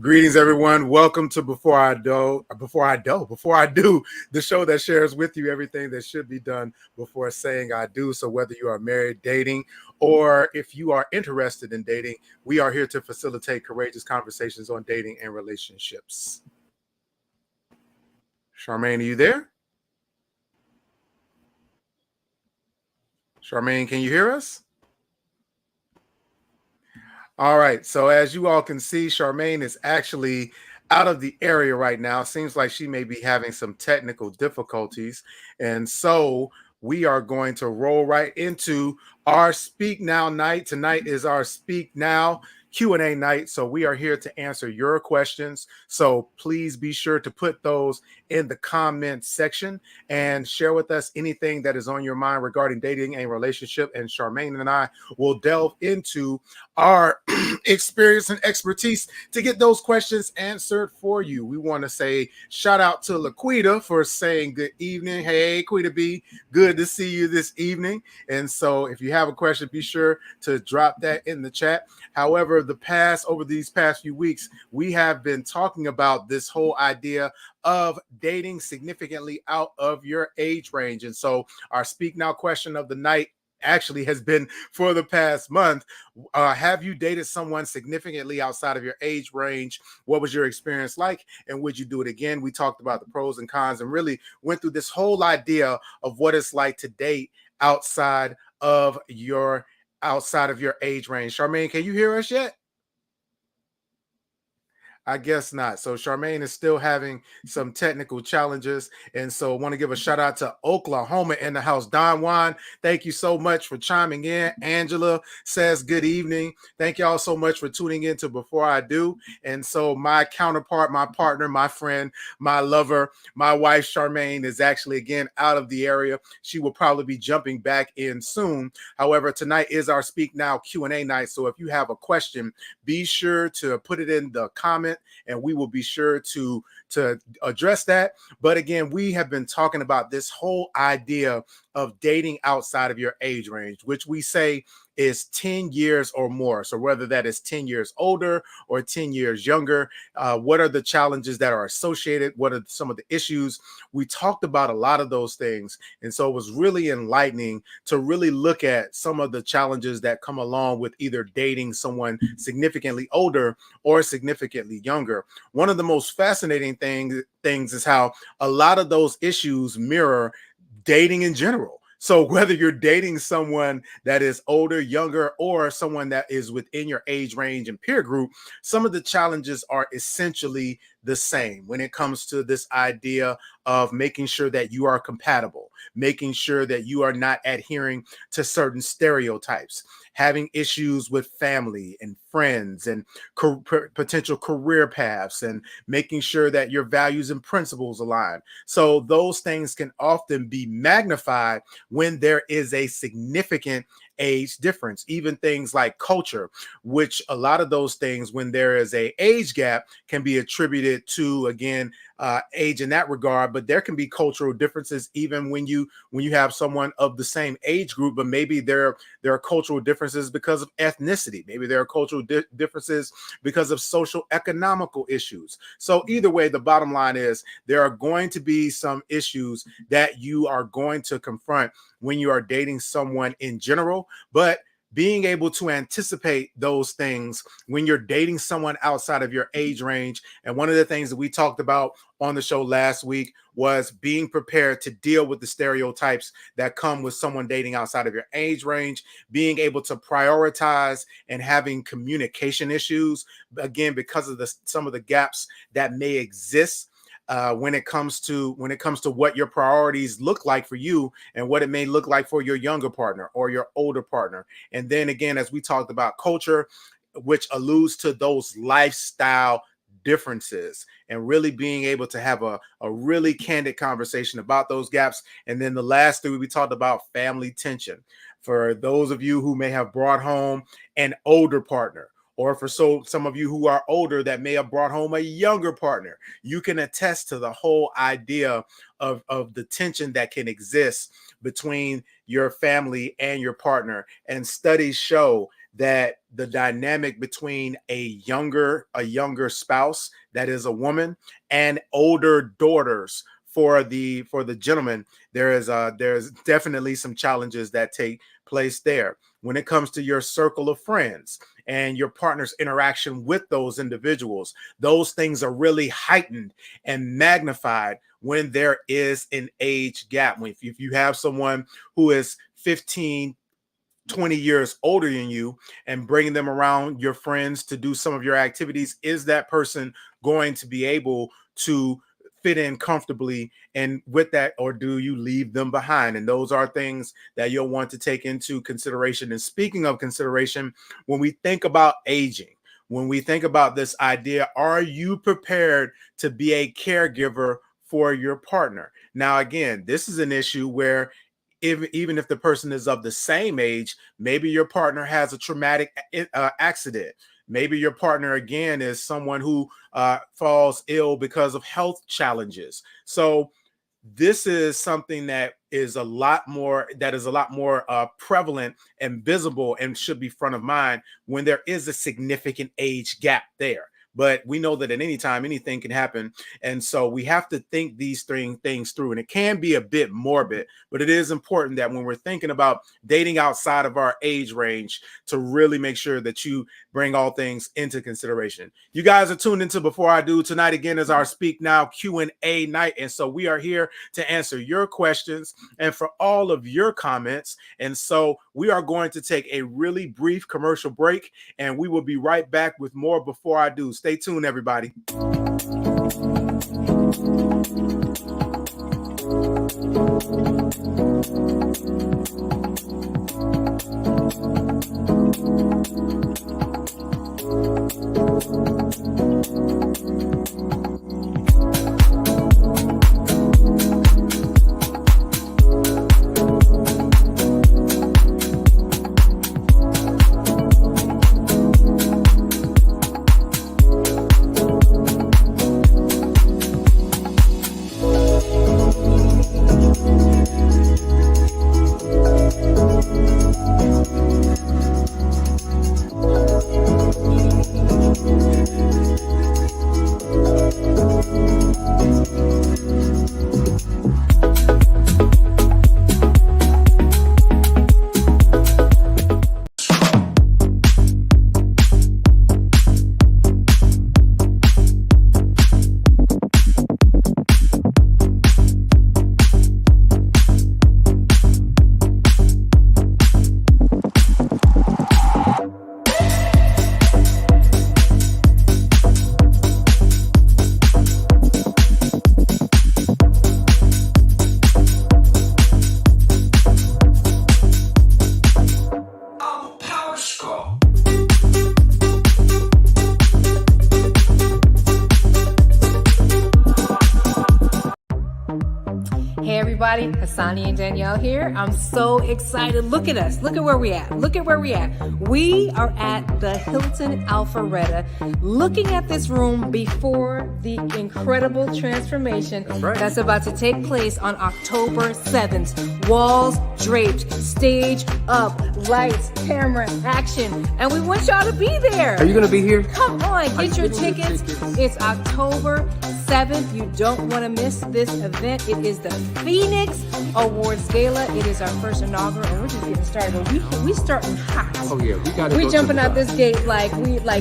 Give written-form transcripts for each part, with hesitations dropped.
Greetings, everyone. Welcome to Before I Do, the show that shares with you everything that should be done before saying I do. So whether you are married, dating, or if you are interested in dating, we are here to facilitate courageous conversations on dating and relationships. Charmaine, are you there? Charmaine, can you hear us? All right. So as you all can see, Charmaine is actually out of the area right now. Seems like she may be having some technical difficulties. And so we are going to roll right into our Speak Now night. Tonight is our Speak Now Q&A night. So we are here to answer your questions. So please be sure to put those in the comment section and share with us anything that is on your mind regarding dating and relationship. And Charmaine and I will delve into our experience and expertise to get those questions answered for you. We want to say shout out to Laquita for saying good evening. Hey, Quita B, good to see you this evening. And so if you have a question, be sure to drop that in the chat. However, over these past few weeks, we have been talking about this whole idea of dating significantly out of your age range. And so our Speak Now question of the night actually has been for the past month. Have you dated someone significantly outside of your age range? What was your experience like? And would you do it again? We talked about the pros and cons and really went through this whole idea of what it's like to date outside of your age range. Charmaine, can you hear us yet? I guess not. So Charmaine is still having some technical challenges. And so I want to give a shout out to Oklahoma in the house. Don Juan, thank you so much for chiming in. Angela says good evening. Thank y'all so much for tuning in to Before I Do. And so my counterpart, my partner, my friend, my lover, my wife Charmaine is actually again out of the area. She will probably be jumping back in soon. However, tonight is our Speak Now Q&A night. So if you have a question, be sure to put it in the comment and we will be sure to address that. But again, we have been talking about this whole idea of dating outside of your age range, which we say is 10 years or more. So whether that is 10 years older or 10 years younger, what are the challenges that are associated? What are some of the issues? We talked about a lot of those things. And so it was really enlightening to really look at some of the challenges that come along with either dating someone significantly older or significantly younger. One of the most fascinating things is how a lot of those issues mirror dating in general. So whether you're dating someone that is older, younger, or someone that is within your age range and peer group, some of the challenges are essentially the same when it comes to this idea of making sure that you are compatible, making sure that you are not adhering to certain stereotypes, having issues with family and friends and potential career paths, and making sure that your values and principles align. So those things can often be magnified when there is a significant age difference. Even things like culture, which a lot of those things, when there is a age gap, can be attributed to, again, age in that regard. But there can be cultural differences even when you have someone of the same age group, but maybe there are cultural differences because of ethnicity. Maybe there are cultural differences because of social economical issues. So either way, the bottom line is there are going to be some issues that you are going to confront when you are dating someone in general, but being able to anticipate those things when you're dating someone outside of your age range. And one of the things that we talked about on the show last week was being prepared to deal with the stereotypes that come with someone dating outside of your age range, being able to prioritize and having communication issues, again, because of some of the gaps that may exist when it comes to what your priorities look like for you and what it may look like for your younger partner or your older partner. And then again, as we talked about culture, which alludes to those lifestyle differences, and really being able to have a really candid conversation about those gaps. And then the last three, we talked about family tension. For those of you who may have brought home an older partner, or for some of you who are older that may have brought home a younger partner, you can attest to the whole idea of the tension that can exist between your family and your partner. And studies show that the dynamic between a younger spouse, that is a woman, and older daughters for the gentleman, there's definitely some challenges that take place there. When it comes to your circle of friends and your partner's interaction with those individuals, those things are really heightened and magnified when there is an age gap. If you have someone who is 15, 20 years older than you and bringing them around your friends to do some of your activities, is that person going to be able to fit in comfortably and with that, or do you leave them behind? And those are things that you'll want to take into consideration. And speaking of consideration, when we think about aging, when we think about this idea, are you prepared to be a caregiver for your partner? Now, again, this is an issue where even if the person is of the same age, maybe your partner has a traumatic accident. Maybe your partner, again, is someone who falls ill because of health challenges. So this is something that is a lot more prevalent and visible and should be front of mind when there is a significant age gap there. But we know that at any time, anything can happen. And so we have to think these things through. And it can be a bit morbid, but it is important that when we're thinking about dating outside of our age range, to really make sure that you bring all things into consideration. You guys are tuned into Before I Do. Tonight, again, is our Speak Now Q&A night. And so we are here to answer your questions and for all of your comments. And so we are going to take a really brief commercial break, and we will be right back with more Before I Do. Stay tuned, everybody. Hassani and Danielle here. I'm so excited. Look at us. Look at where we at. Look at where we at. We are at the Hilton Alpharetta, looking at this room before the incredible transformation that's about to take place on October 7th. Walls draped, stage up, lights, camera, action. And we want y'all to be there. Are you going to be here? Come on, get your tickets. It's October 7th. You don't want to miss this event. It is the Phoenix Awards Gala. It is our first inaugural, and we're just getting started. We starting hot. Oh yeah, we jumping out this gate like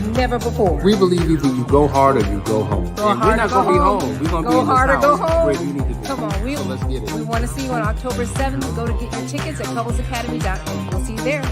never before. We believe either you go hard or you go home. We're not gonna be home. We're gonna go hard or go home. Where you need to be. Come on, so let's get it. We want to see you on October 7th. Go to get your tickets at couplesacademy.com. We'll see you there.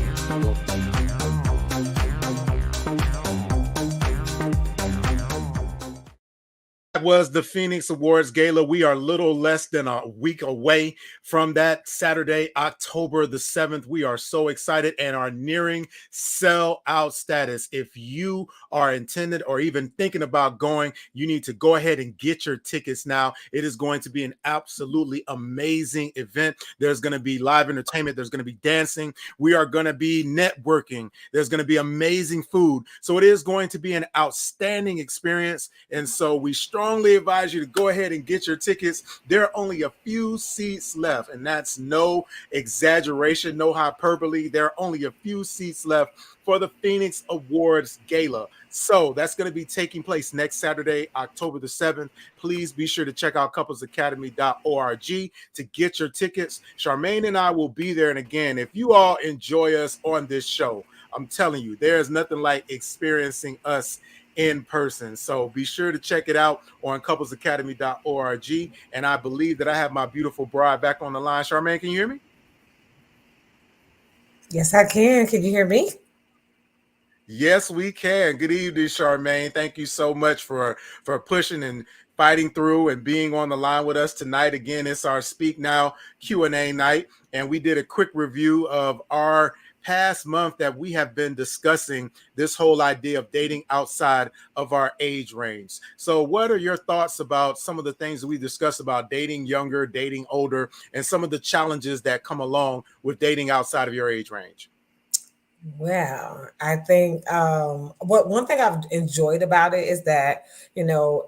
Was the Phoenix Awards Gala. We are little less than a week away from that Saturday, October the 7th. We are so excited and are nearing sell-out status. If you are intended or even thinking about going, you need to go ahead and get your tickets now. It is going to be an absolutely amazing event. There's going to be live entertainment. There's going to be dancing. We are going to be networking. There's going to be amazing food. So it is going to be an outstanding experience. And so we strongly strongly advise you to go ahead and get your tickets. There are only a few seats left, and that's no exaggeration, no hyperbole. There are only a few seats left for the Phoenix Awards Gala. So that's going to be taking place next Saturday, October the 7th. Please be sure to check out couplesacademy.org to get your tickets. Charmaine and I will be there. And again, if you all enjoy us on this show, I'm telling you, there's nothing like experiencing us in person. So be sure to check it out on couplesacademy.org. And I believe that I have my beautiful bride back on the line. Charmaine, can you hear me? Yes, I can. Can you hear me? Yes, we can. Good evening, Charmaine. Thank you so much for pushing and fighting through and being on the line with us tonight. Again, it's our Speak Now Q&A night, and we did a quick review of our past month that we have been discussing this whole idea of dating outside of our age range. So what are your thoughts about some of the things that we discussed about dating younger, dating older, and some of the challenges that come along with dating outside of your age range? Well, I think one thing I've enjoyed about it is that,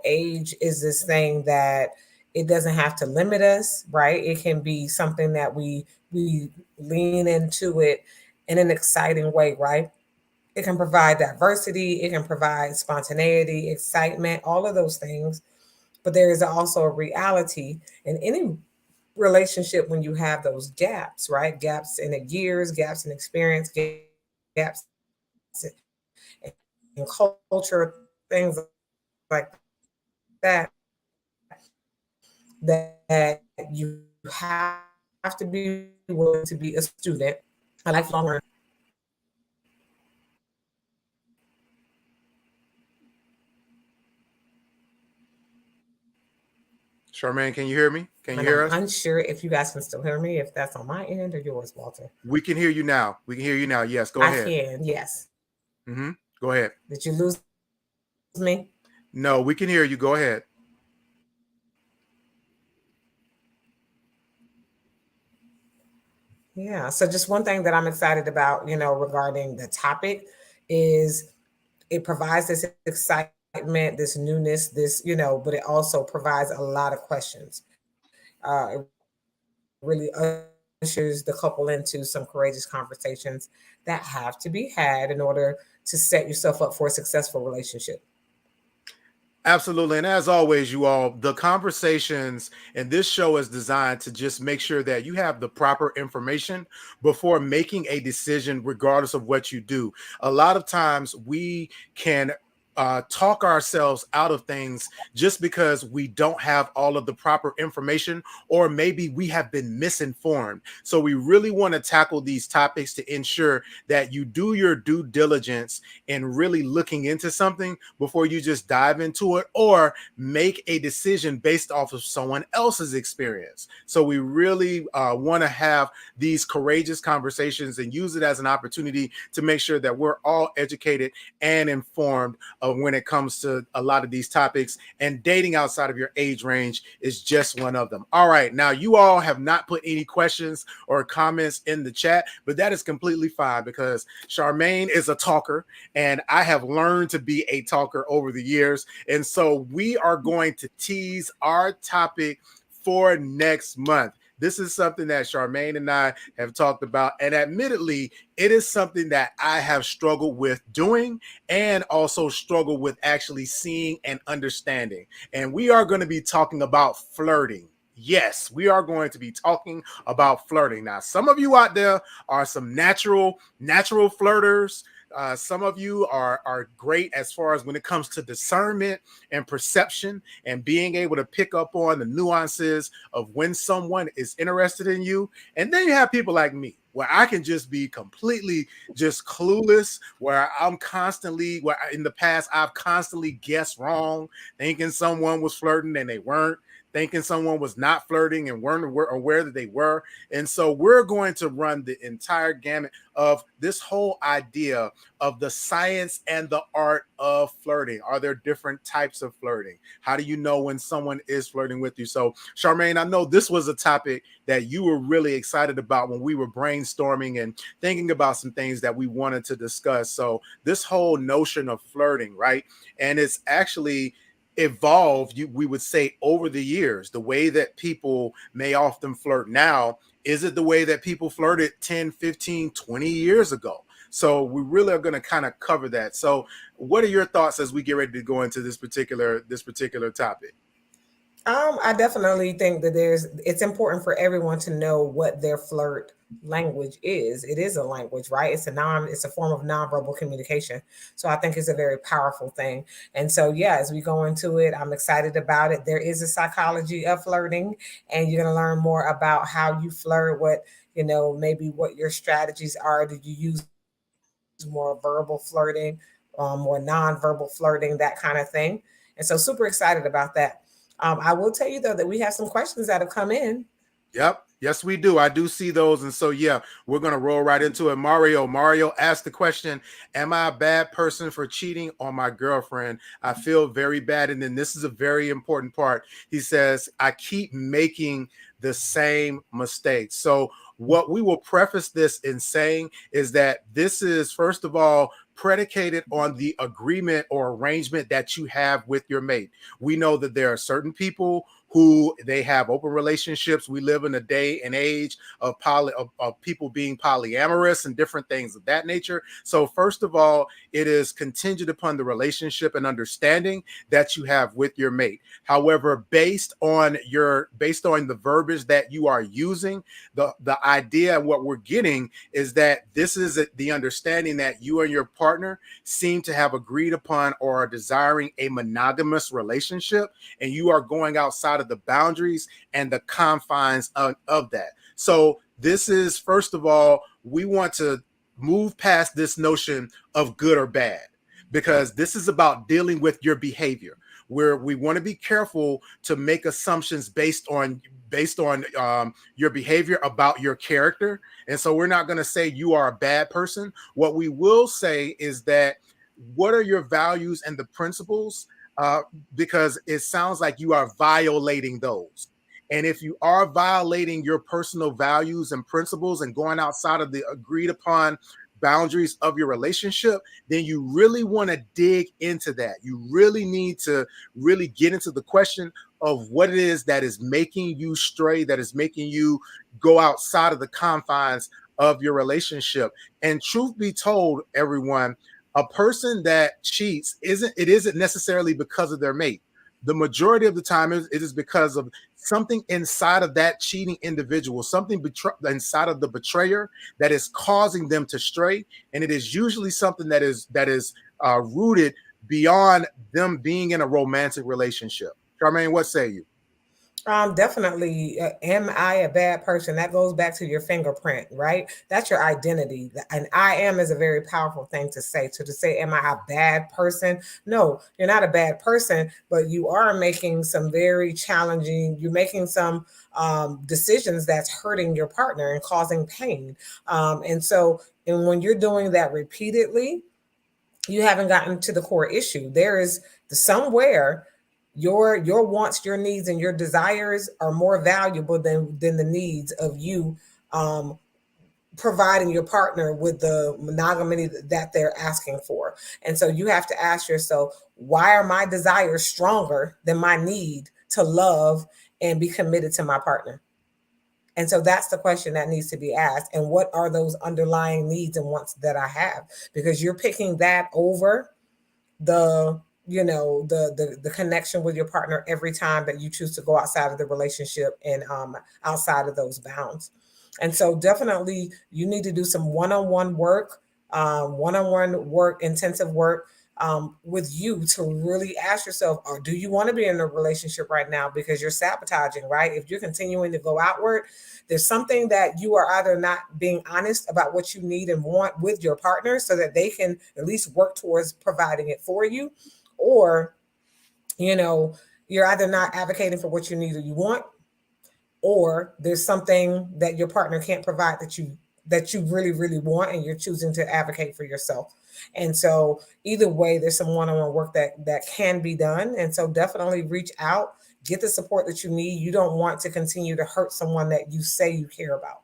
age is this thing that it doesn't have to limit us, right? It can be something that we lean into it in an exciting way, right? It can provide diversity, it can provide spontaneity, excitement, all of those things. But there is also a reality in any relationship when you have those gaps, right? Gaps in the years, gaps in experience, gaps in culture, things like that, that you have to be willing to be a student, a lifelong learner. Charmaine, can you hear me? Can you And hear I'm us? unsure if you guys can still hear me, if that's on my end or yours, Walter. We can hear you now. We can hear you now. Yes, go ahead. I can, yes. Go ahead. Did you lose me? No, we can hear you. Go ahead. Yeah. So just one thing that I'm excited about, regarding the topic is it provides this excitement, this newness, this, but it also provides a lot of questions. It really ushers the couple into some courageous conversations that have to be had in order to set yourself up for a successful relationship. Absolutely. And as always, you all, the conversations in this show is designed to just make sure that you have the proper information before making a decision, regardless of what you do. A lot of times we can talk ourselves out of things just because we don't have all of the proper information, or maybe we have been misinformed. So we really want to tackle these topics to ensure that you do your due diligence in really looking into something before you just dive into it or make a decision based off of someone else's experience. So we really want to have these courageous conversations and use it as an opportunity to make sure that we're all educated and informed when it comes to a lot of these topics, and dating outside of your age range is just one of them. All right, now you all have not put any questions or comments in the chat, but that is completely fine because Charmaine is a talker and I have learned to be a talker over the years. And so we are going to tease our topic for next month. This is something that Charmaine and I have talked about, and admittedly, it is something that I have struggled with doing and also struggled with actually seeing and understanding. And we are going to be talking about flirting. Yes, we are going to be talking about flirting. Now, some of you out there are some natural flirters. Some of you are great as far as when it comes to discernment and perception and being able to pick up on the nuances of when someone is interested in you. And then you have people like me, where I can just be completely just clueless, where in the past, I've constantly guessed wrong, thinking someone was flirting and they weren't, thinking someone was not flirting and weren't aware that they were. And so we're going to run the entire gamut of this whole idea of the science and the art of flirting. Are there different types of flirting? How do you know when someone is flirting with you? So, Charmaine, I know this was a topic that you were really excited about when we were brainstorming and thinking about some things that we wanted to discuss. So this whole notion of flirting, right? And it's actually evolved, we would say, over the years. The way that people may often flirt now, is it the way that people flirted 10, 15, 20 years ago? So we really are going to kind of cover that. So what are your thoughts as we get ready to go into this particular topic? I definitely think that it's important for everyone to know what their flirt language is. It is a language, right? It's a form of nonverbal communication. So I think it's a very powerful thing. And so, yeah, as we go into it, I'm excited about it. There is a psychology of flirting, and you're going to learn more about how you flirt, maybe what your strategies are. Do you use more verbal flirting, more nonverbal flirting, that kind of thing? And so super excited about that. I will tell you, though, that we have some questions that have come in. Yep. Yes, we do. I do see those. And so, yeah, we're going to roll right into it. Mario asked the question, am I a bad person for cheating on my girlfriend? I feel very bad. And then this is a very important part. He says, I keep making the same mistakes. So what we will preface this in saying is that this is, first of all, predicated on the agreement or arrangement that you have with your mate. We know that there are certain people who they have open relationships. We live in a day and age of people being polyamorous and different things of that nature. So first of all, it is contingent upon the relationship and understanding that you have with your mate. However, based on the verbiage that you are using, the idea, what we're getting is that this is the understanding that you and your partner seem to have agreed upon or are desiring a monogamous relationship, and you are going outside of the boundaries and the confines of that. So this is, first of all, we want to move past this notion of good or bad, because this is about dealing with your behavior, where we want to be careful to make assumptions based on your behavior about your character. And so we're not going to say you are a bad person. What we will say is that, what are your values and the principles? Because it sounds like you are violating those. And if you are violating your personal values and principles and going outside of the agreed upon boundaries of your relationship, then you really want to dig into that. You really need to really get into the question of what it is that is making you stray, that is making you go outside of the confines of your relationship. And truth be told, everyone, a person that cheats isn't necessarily because of their mate. The majority of the time, it is because of something inside of that cheating individual, something inside of the betrayer that is causing them to stray. And it is usually something that is rooted beyond them being in a romantic relationship. Charmaine, what say you? Definitely. Am I a bad person? That goes back to your fingerprint, right? That's your identity. And I am is a very powerful thing to say. So to say, am I a bad person? No, you're not a bad person, but you are making some very challenging, you're making some decisions that's hurting your partner and causing pain. And when you're doing that repeatedly, you haven't gotten to the core issue. There is somewhere your wants, your needs, and your desires are more valuable than the needs of you providing your partner with the monogamy that they're asking for. And so you have to ask yourself, why are my desires stronger than my need to love and be committed to my partner? And so that's the question that needs to be asked. And what are those underlying needs and wants that I have? Because you're picking that over the connection with your partner every time that you choose to go outside of the relationship and outside of those bounds. And so definitely you need to do some one-on-one work, intensive work with you to really ask yourself, or do you want to be in a relationship right now? Because you're sabotaging, right? If you're continuing to go outward, there's something that you are either not being honest about what you need and want with your partner so that they can at least work towards providing it for you. Or, you're either not advocating for what you need or you want, or there's something that your partner can't provide that you really, really want, and you're choosing to advocate for yourself. And so either way, there's some one-on-one work that can be done. And so definitely reach out, get the support that you need. You don't want to continue to hurt someone that you say you care about.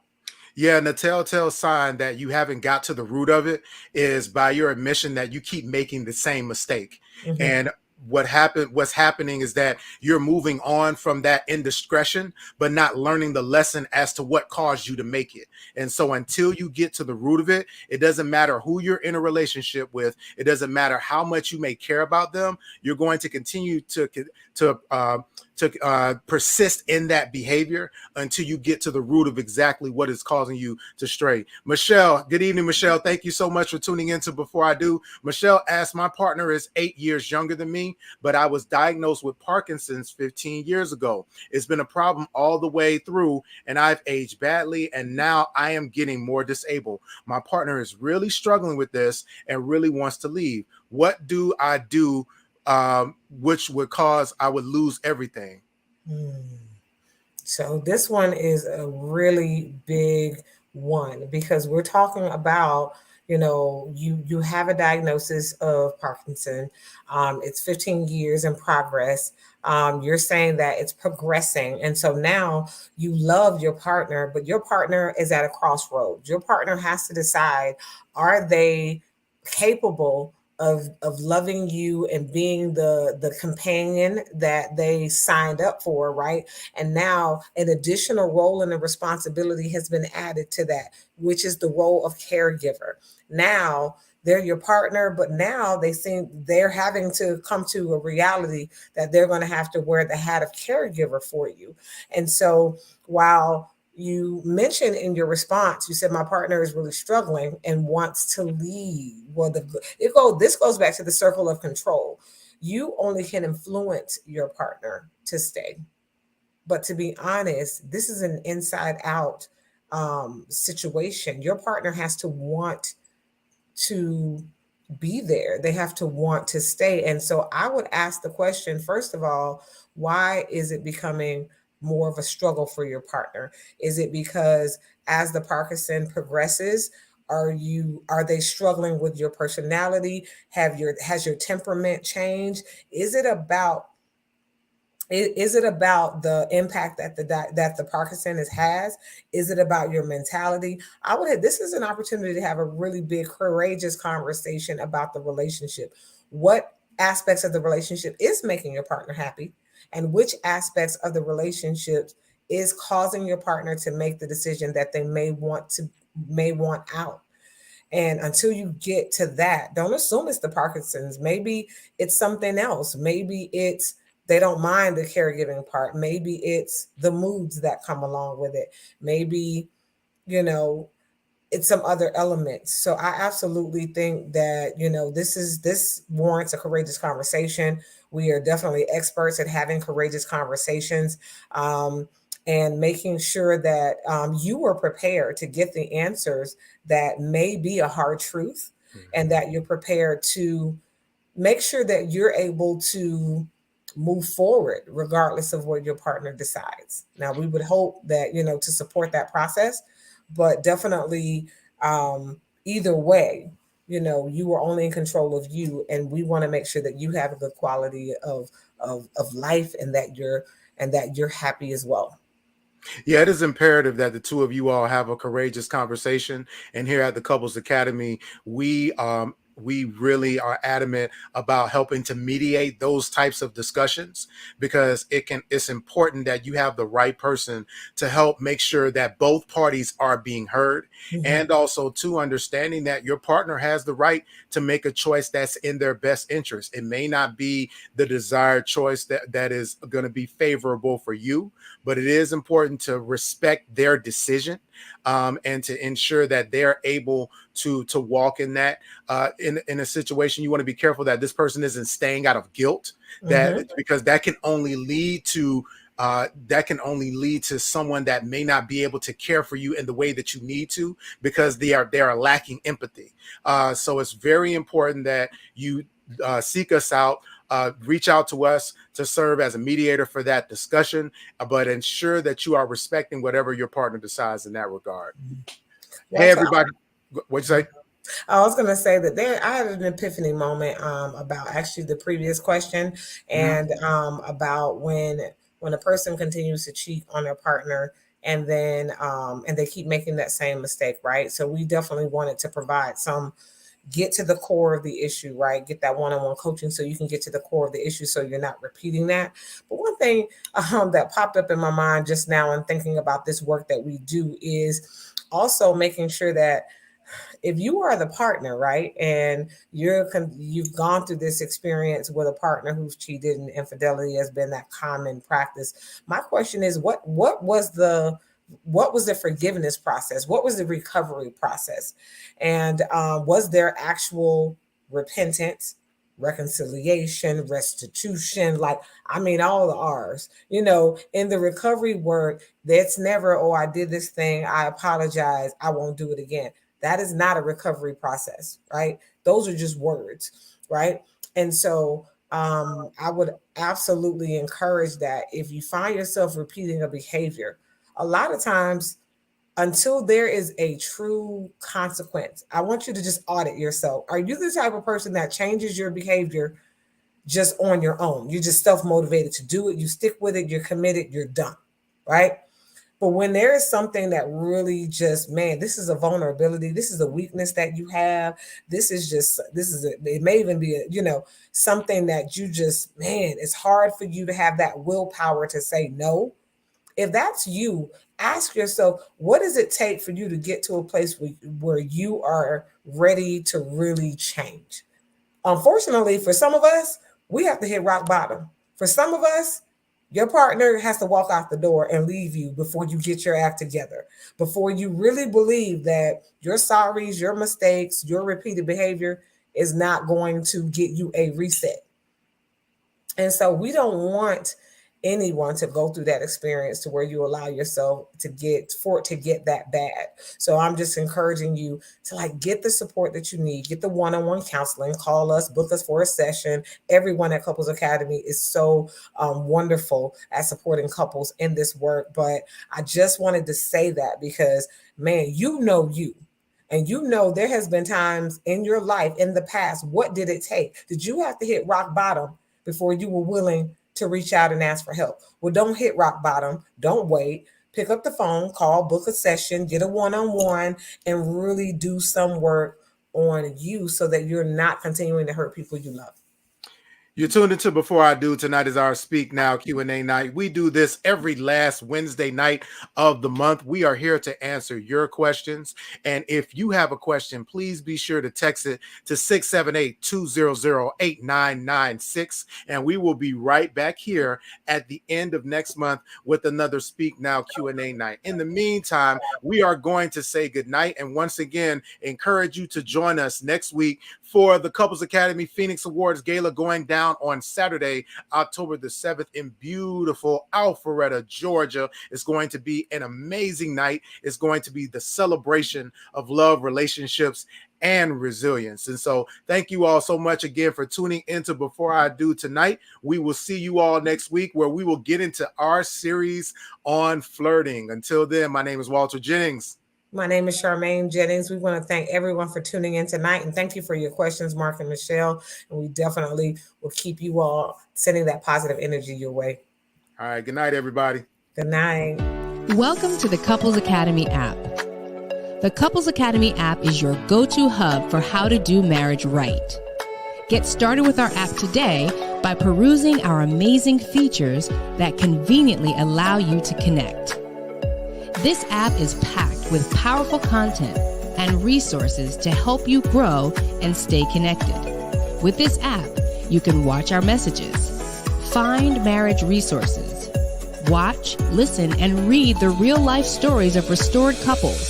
Yeah, and the telltale sign that you haven't got to the root of it is by your admission that you keep making the same mistake. Mm-hmm. And what's happening is that you're moving on from that indiscretion, but not learning the lesson as to what caused you to make it. And so until you get to the root of it, it doesn't matter who you're in a relationship with. It doesn't matter how much you may care about them. You're going to continue to persist in that behavior until you get to the root of exactly what is causing you to stray. Michelle, good evening, Michelle. Thank you so much for tuning into Before I Do. Michelle asked, my partner is 8 years younger than me, but I was diagnosed with Parkinson's 15 years ago. It's been a problem all the way through, and I've aged badly, and now I am getting more disabled. My partner is really struggling with this and really wants to leave. What do I do? Which would cause I would lose everything. So this one is a really big one because we're talking about, you have a diagnosis of Parkinson. It's 15 years in progress. You're saying that it's progressing. And so now you love your partner, but your partner is at a crossroads. Your partner has to decide, are they capable of loving you and being the companion that they signed up for, right? And now an additional role and a responsibility has been added to that, which is the role of caregiver. Now they're your partner, but now they're having to come to a reality that they're going to have to wear the hat of caregiver for you. And so while you mentioned in your response, you said my partner is really struggling and wants to leave. Well, this goes back to the circle of control. You only can influence your partner to stay. But to be honest, this is an inside out situation. Your partner has to want to be there. They have to want to stay. And so I would ask the question, first of all, why is it becoming more of a struggle for your partner? Is it because as the Parkinson progresses, are they struggling with your personality? Has your temperament changed? Is it about the impact that the Parkinson has? Is it about your mentality? This is an opportunity to have a really big, courageous conversation about the relationship. What aspects of the relationship is making your partner happy? And which aspects of the relationship is causing your partner to make the decision that they may want out? And until you get to that, don't assume it's the Parkinson's. Maybe it's something else. Maybe it's they don't mind the caregiving part. Maybe it's the moods that come along with it. Maybe, it's some other elements. So I absolutely think that, this warrants a courageous conversation. We are definitely experts at having courageous conversations and making sure that you are prepared to get the answers that may be a hard truth, and that you're prepared to make sure that you're able to move forward regardless of what your partner decides. Now, we would hope that, to support that process, but definitely either way, you are only in control of you, and we want to make sure that you have a good quality of life and that you're happy as well. Yeah, it is imperative that the two of you all have a courageous conversation. And here at the Couples Academy, we really are adamant about helping to mediate those types of discussions, because it's important that you have the right person to help make sure that both parties are being heard. And also to understanding that your partner has the right to make a choice that's in their best interest. It may not be the desired choice that is going to be favorable for you, but it is important to respect their decision and to ensure that they're able to walk in that. In a situation, you want to be careful that this person isn't staying out of guilt, because that can only lead to someone that may not be able to care for you in the way that you need to, because they are lacking empathy. So it's very important that you seek us out. Reach out to us to serve as a mediator for that discussion, but ensure that you are respecting whatever your partner decides in that regard. Hey, everybody. What'd you say? I was going to say that I had an epiphany moment about actually the previous question, and about when a person continues to cheat on their partner, and then and they keep making that same mistake, right? So we definitely wanted to provide some get to the core of the issue, right? Get that one-on-one coaching so you can get to the core of the issue so you're not repeating that. But one thing that popped up in my mind just now and thinking about this work that we do is also making sure that if you are the partner, right, and you've gone through this experience with a partner who's cheated and infidelity has been that common practice, my question is, what was the forgiveness process? What was the recovery process? And was there actual repentance, reconciliation, restitution? Like, I mean, all the R's, in the recovery work, that's never, oh, I did this thing, I apologize, I won't do it again. That is not a recovery process, right? Those are just words, right? And so I would absolutely encourage that if you find yourself repeating a behavior, a lot of times, until there is a true consequence, I want you to just audit yourself. Are you the type of person that changes your behavior just on your own? You're just self-motivated to do it. You stick with it. You're committed. You're done, right? But when there is something that really just, man, this is a vulnerability, this is a weakness that you have, it may even be, something that you just, man, it's hard for you to have that willpower to say no. If that's you, ask yourself, what does it take for you to get to a place where you are ready to really change? Unfortunately, for some of us, we have to hit rock bottom. For some of us, your partner has to walk out the door and leave you before you get your act together, before you really believe that your sorries, your mistakes, your repeated behavior is not going to get you a reset. And so we don't want anyone to go through that experience to where you allow yourself to get that bad. So I'm just encouraging you to get the support that you need, get the one-on-one counseling, call us, book us for a session. Everyone at Couples Academy is so wonderful at supporting couples in this work. But I just wanted to say that because, man, you. And there has been times in your life in the past, what did it take? Did you have to hit rock bottom before you were willing to reach out and ask for help? Well, don't hit rock bottom. Don't wait. Pick up the phone, call, book a session, get a one-on-one, and really do some work on you so that you're not continuing to hurt people you love. You're tuned into Before I Do. Tonight is our Speak Now Q&A night. We do this every last Wednesday night of the month. We are here to answer your questions. And if you have a question, please be sure to text it to 678-200-8996. And we will be right back here at the end of next month with another Speak Now Q&A night. In the meantime, we are going to say goodnight and once again encourage you to join us next week for the Couples Academy Phoenix Awards Gala going down on Saturday, October the 7th in beautiful Alpharetta, Georgia. It's going to be an amazing night. It's going to be the celebration of love, relationships, and resilience. And so thank you all so much again for tuning into Before I Do tonight. We will see you all next week where we will get into our series on flirting. Until then, my name is Walter Jennings. My name is Charmaine Jennings. We want to thank everyone for tuning in tonight. And thank you for your questions, Mark and Michelle. And we definitely will keep you all sending that positive energy your way. All right. Good night, everybody. Good night. Welcome to the Couples Academy app. The Couples Academy app is your go-to hub for how to do marriage right. Get started with our app today by perusing our amazing features that conveniently allow you to connect. This app is packed with powerful content and resources to help you grow and stay connected. With this app, you can watch our messages, find marriage resources, watch, listen, and read the real-life stories of restored couples,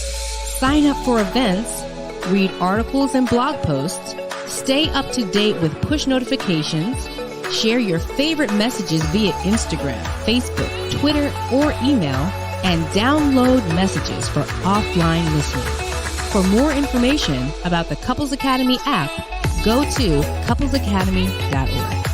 sign up for events, read articles and blog posts, stay up to date with push notifications, share your favorite messages via Instagram, Facebook, Twitter, or email, and download messages for offline listening. For more information about the Couples Academy app, go to couplesacademy.org.